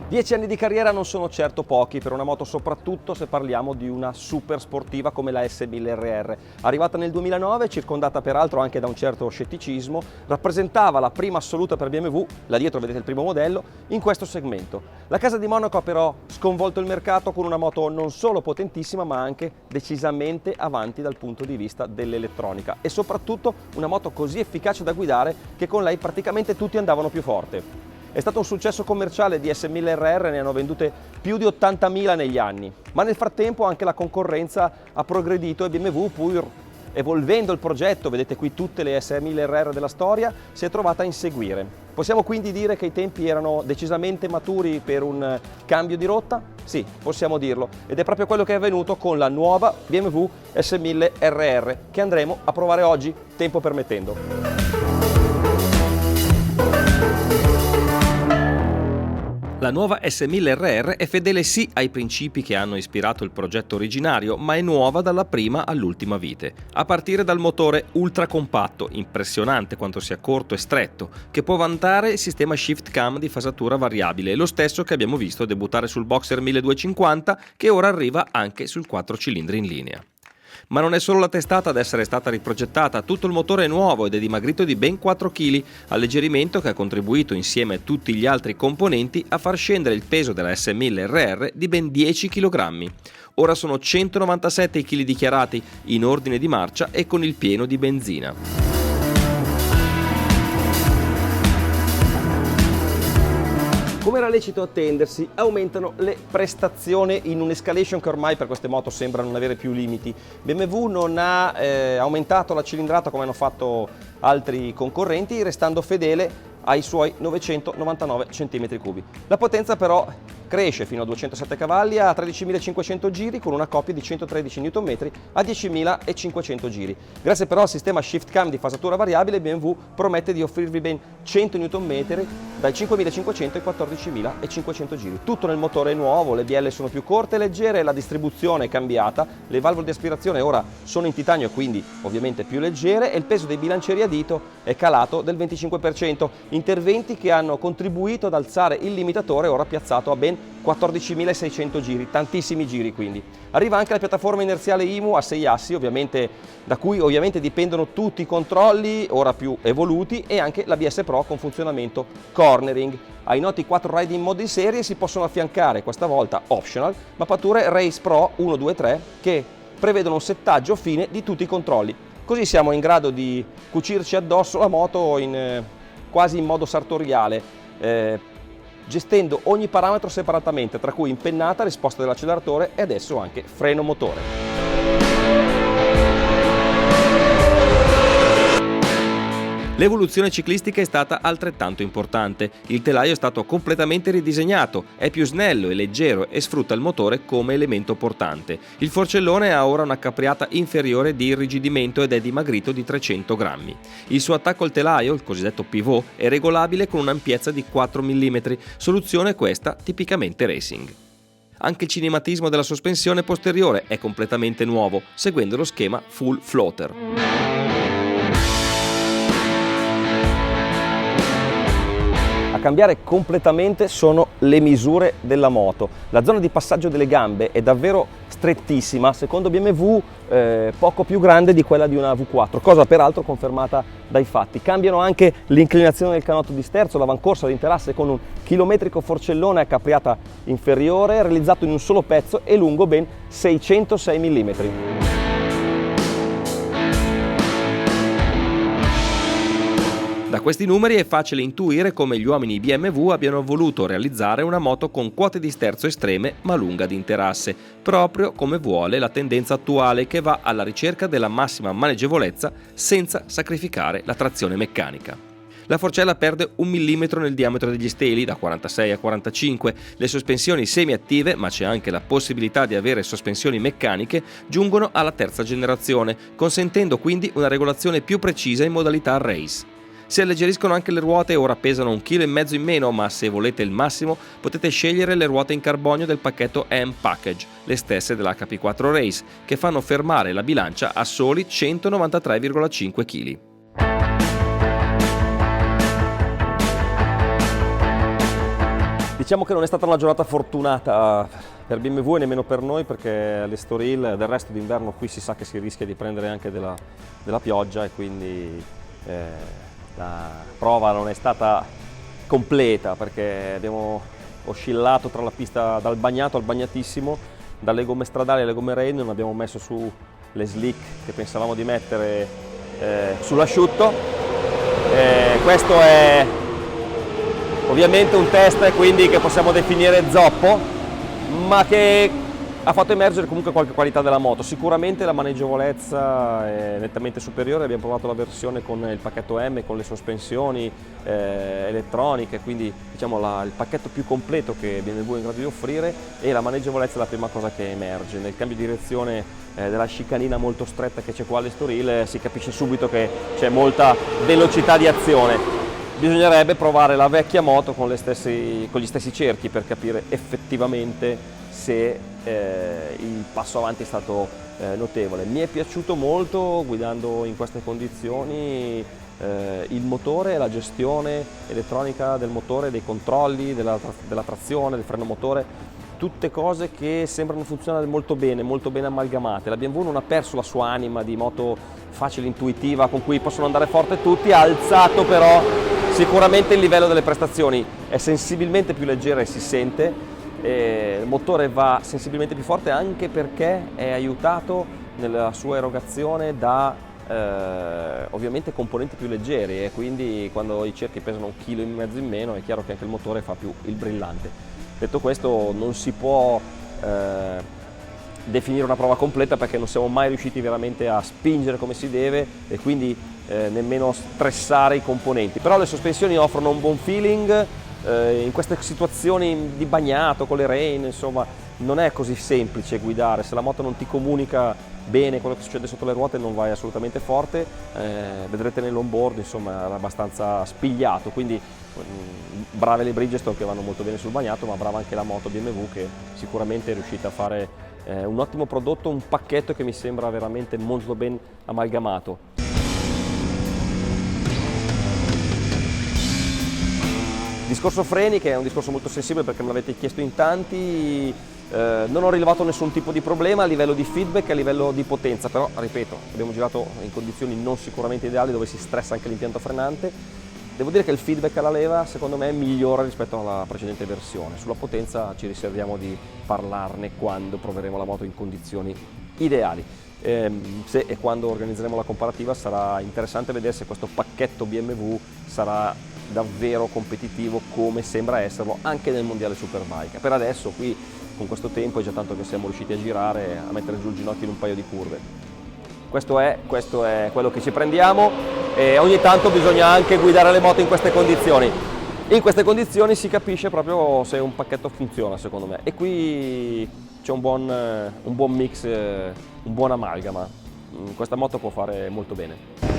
Dieci anni di carriera non sono certo pochi per una moto, soprattutto se parliamo di una super sportiva come la S1000RR. Arrivata nel 2009, circondata peraltro anche da un certo scetticismo, rappresentava la prima assoluta per BMW, là dietro vedete il primo modello, in questo segmento. La casa di Monaco ha però sconvolto il mercato con una moto non solo potentissima ma anche decisamente avanti dal punto di vista dell'elettronica e soprattutto una moto così efficace da guidare che con lei praticamente tutti andavano più forte. È stato un successo commerciale di S1000RR, ne hanno vendute più di 80.000 negli anni, ma nel frattempo anche la concorrenza ha progredito e BMW, pur evolvendo il progetto, vedete qui tutte le S1000RR della storia, si è trovata a inseguire. Possiamo quindi dire che i tempi erano decisamente maturi per un cambio di rotta? Sì, possiamo dirlo, ed è proprio quello che è avvenuto con la nuova BMW S1000RR che andremo a provare oggi, tempo permettendo. La nuova S1000RR è fedele sì ai principi che hanno ispirato il progetto originario, ma è nuova dalla prima all'ultima vite. A partire dal motore ultra compatto, impressionante quanto sia corto e stretto, che può vantare il sistema Shift Cam di fasatura variabile, lo stesso che abbiamo visto debuttare sul Boxer 1250, che ora arriva anche sul 4 cilindri in linea. Ma non è solo la testata ad essere stata riprogettata, tutto il motore è nuovo ed è dimagrito di ben 4 kg, alleggerimento che ha contribuito insieme a tutti gli altri componenti a far scendere il peso della S1000RR di ben 10 kg. Ora sono 197 i kg dichiarati in ordine di marcia e con il pieno di benzina. Come era lecito attendersi, aumentano le prestazioni in un'escalation che ormai per queste moto sembra non avere più limiti. BMW non ha aumentato la cilindrata come hanno fatto altri concorrenti, restando fedele ai suoi 999 cm3. La potenza però cresce fino a 207 cavalli a 13.500 giri con una coppia di 113 Nm a 10.500 giri. Grazie però al sistema Shift Cam di fasatura variabile, BMW promette di offrirvi ben 100 Nm dai 5.500 ai 14.500 giri. Tutto nel motore nuovo, le bielle sono più corte e leggere, la distribuzione è cambiata, le valvole di aspirazione ora sono in titanio e quindi ovviamente più leggere e il peso dei bilancieri a dito è calato del 25%, interventi che hanno contribuito ad alzare il limitatore ora piazzato a ben 14.600 giri, tantissimi giri quindi. Arriva anche la piattaforma inerziale IMU a 6 assi, da cui ovviamente dipendono tutti i controlli, ora più evoluti, e anche l'ABS Pro con funzionamento cornering. Ai noti 4 riding mode di serie si possono affiancare, questa volta optional, mappature Race Pro 1, 2, 3 che prevedono un settaggio fine di tutti i controlli. Così siamo in grado di cucirci addosso la moto quasi in modo sartoriale, gestendo ogni parametro separatamente, tra cui impennata, risposta dell'acceleratore e adesso anche freno motore. L'evoluzione ciclistica è stata altrettanto importante. Il telaio è stato completamente ridisegnato, è più snello e leggero e sfrutta il motore come elemento portante. Il forcellone ha ora una capriata inferiore di irrigidimento ed è dimagrito di 300 grammi. Il suo attacco al telaio, il cosiddetto pivot, è regolabile con un'ampiezza di 4 mm, soluzione questa tipicamente racing. Anche il cinematismo della sospensione posteriore è completamente nuovo, seguendo lo schema full floater. A cambiare completamente sono le misure della moto. La zona di passaggio delle gambe è davvero strettissima, secondo BMW poco più grande di quella di una V4, cosa peraltro confermata dai fatti. Cambiano anche l'inclinazione del canotto di sterzo, l'avamcorsa all'interasse con un chilometrico forcellone a capriata inferiore realizzato in un solo pezzo e lungo ben 606 mm. Da questi numeri è facile intuire come gli uomini BMW abbiano voluto realizzare una moto con quote di sterzo estreme ma lunga di interasse, proprio come vuole la tendenza attuale che va alla ricerca della massima maneggevolezza senza sacrificare la trazione meccanica. La forcella perde 1 mm nel diametro degli steli, da 46 a 45, le sospensioni semi-attive, ma c'è anche la possibilità di avere sospensioni meccaniche, giungono alla terza generazione, consentendo quindi una regolazione più precisa in modalità race. Si alleggeriscono anche le ruote, ora pesano 1,5 kg in meno, ma se volete il massimo potete scegliere le ruote in carbonio del pacchetto M Package, le stesse dell'HP4 Race, che fanno fermare la bilancia a soli 193,5 kg. Diciamo che non è stata una giornata fortunata per BMW e nemmeno per noi, perché l'Estoril del resto d'inverno qui si sa che si rischia di prendere anche della pioggia, e quindi la prova non è stata completa, perché abbiamo oscillato tra la pista dal bagnato al bagnatissimo, dalle gomme stradali alle gomme rain, non abbiamo messo su le slick che pensavamo di mettere sull'asciutto. Questo è ovviamente un test quindi che possiamo definire zoppo, ma che ha fatto emergere comunque qualche qualità della moto. Sicuramente la maneggevolezza è nettamente superiore, abbiamo provato la versione con il pacchetto M, con le sospensioni elettroniche, quindi diciamo il pacchetto più completo che BMW è in grado di offrire, e la maneggevolezza è la prima cosa che emerge. Nel cambio di direzione della scicanina molto stretta che c'è qua all'Estoril si capisce subito che c'è molta velocità di azione. Bisognerebbe provare la vecchia moto con gli stessi cerchi per capire effettivamente se il passo avanti è stato notevole. Mi è piaciuto molto guidando in queste condizioni il motore, la gestione elettronica del motore, dei controlli, della trazione, del freno motore, tutte cose che sembrano funzionare molto bene amalgamate. La BMW non ha perso la sua anima di moto facile, intuitiva, con cui possono andare forte tutti, ha alzato però sicuramente il livello delle prestazioni, è sensibilmente più leggera e si sente, il motore va sensibilmente più forte anche perché è aiutato nella sua erogazione da ovviamente componenti più leggeri, e quindi quando i cerchi pesano 1,5 kg in meno è chiaro che anche il motore fa più il brillante. Detto questo, non si può definire una prova completa perché non siamo mai riusciti veramente a spingere come si deve e quindi nemmeno stressare i componenti, però le sospensioni offrono un buon feeling in queste situazioni di bagnato con le rain. Insomma, non è così semplice guidare, se la moto non ti comunica bene quello che succede sotto le ruote non vai assolutamente forte. Vedrete nell'onboard, insomma, era abbastanza spigliato, quindi brave le Bridgestone che vanno molto bene sul bagnato, ma brava anche la moto BMW che sicuramente è riuscita a fare un ottimo prodotto, un pacchetto che mi sembra veramente molto ben amalgamato. Discorso freni, che è un discorso molto sensibile perché me l'avete chiesto in tanti, non ho rilevato nessun tipo di problema a livello di feedback e a livello di potenza, però ripeto, abbiamo girato in condizioni non sicuramente ideali dove si stressa anche l'impianto frenante. Devo dire che il feedback alla leva secondo me è migliore rispetto alla precedente versione. Sulla potenza ci riserviamo di parlarne quando proveremo la moto in condizioni ideali. Se e quando organizzeremo la comparativa sarà interessante vedere se questo pacchetto BMW sarà davvero competitivo come sembra esserlo anche nel mondiale Superbike. Per adesso qui con questo tempo è già tanto che siamo riusciti a girare, a mettere giù il ginocchio in un paio di curve. Questo è quello che ci prendiamo, e ogni tanto bisogna anche guidare le moto in queste condizioni. In queste condizioni si capisce proprio se un pacchetto funziona, secondo me, e qui c'è un buon mix, un buon amalgama. Questa moto può fare molto bene.